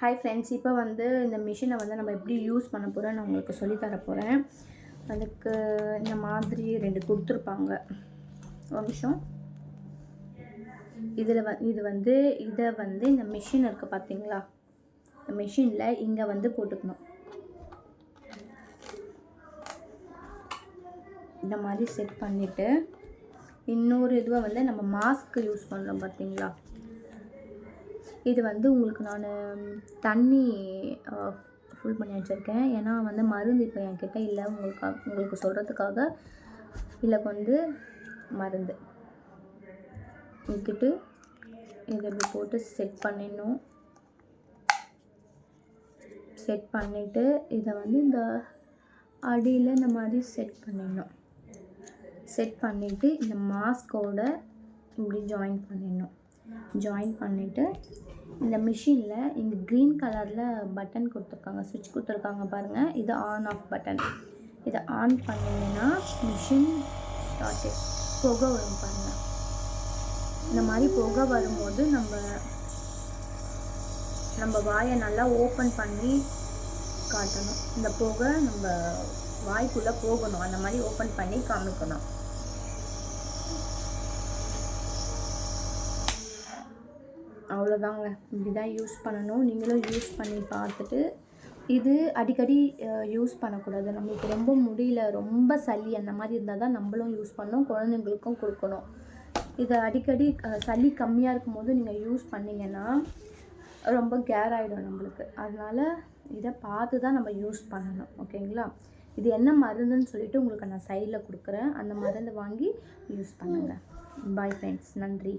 Hi friends, இப்போ வந்து இந்த மிஷினை வந்து நம்ம எப்படி யூஸ் பண்ண போகிறோம் நான் உங்களுக்கு சொல்லித்தர போகிறேன். அதுக்கு இந்த மாதிரி 2 கொடுத்துருப்பாங்க. ஒரு நிமிஷம். இது வந்து இந்த மிஷின் இருக்குது பார்த்தீங்களா, இந்த மிஷினில் இங்கே வந்து போட்டுக்கணும். இந்த மாதிரி செட் பண்ணிவிட்டு இன்னொரு இதுவை வந்து நம்ம மாஸ்க்கு யூஸ் பண்ணுறோம் பார்த்தீங்களா, இது வந்து உங்களுக்கு நான் தண்ணி ஃபுல் பண்ணி வச்சுருக்கேன். ஏன்னா வந்து மருந்து இப்போ என்கிட்ட இல்லை, உங்களுக்கு சொல்கிறதுக்காக. இல்லை வந்து மருந்து ஊற்றிட்டு இதை இப்படி போட்டு செட் பண்ணிடணும். செட் பண்ணிவிட்டு இதை வந்து இந்த அடியில் இந்த மாதிரி செட் பண்ணிடணும். செட் பண்ணிவிட்டு இந்த மாஸ்கோட இப்படி ஜாயின் பண்ணிடணும். ஜாயின் பண்ணிவிட்டு இந்த மிஷினில் இங்கே க்ரீன் கலரில் பட்டன் கொடுத்துருக்காங்க, சுவிட்ச் கொடுத்துருக்காங்க பாருங்கள். இது ஆன் ஆஃப் பட்டன். இதை ஆன் பண்ணிங்கன்னா மிஷின் ஸ்டார்ட்டு. புகை வரும் பாருங்கள். இந்த மாதிரி புகை வரும்போது நம்ம வாயை நல்லா ஓப்பன் பண்ணி காட்டணும். இந்த புகை நம்ம வாய்க்குள்ளே போகணும், அந்த மாதிரி ஓப்பன் பண்ணி காமிக்கணும். அவ்வளோதாங்க, இப்படி தான் யூஸ் பண்ணணும். நீங்களும் யூஸ் பண்ணி பார்த்துட்டு, இது அடிக்கடி யூஸ் பண்ணக்கூடாது. நம்மளுக்கு ரொம்ப முடியல, ரொம்ப சளி அந்த மாதிரி இருந்தால் தான் நம்மளும் யூஸ் பண்ணணும், குழந்தைங்களுக்கும் கொடுக்கணும். இதை அடிக்கடி சளி கம்மியாக இருக்கும்போது நீங்கள் யூஸ் பண்ணிங்கன்னா ரொம்ப கேர் ஆகிடும் நம்மளுக்கு. அதனால் இதை பார்த்து தான் நம்ம யூஸ் பண்ணணும், ஓகேங்களா. இது என்ன மருந்துன்னு சொல்லிவிட்டு உங்களுக்கு நான் சைடில் கொடுக்குறேன். அந்த மருந்து வாங்கி யூஸ் பண்ணுங்கள். பாய் ஃப்ரெண்ட்ஸ், நன்றி.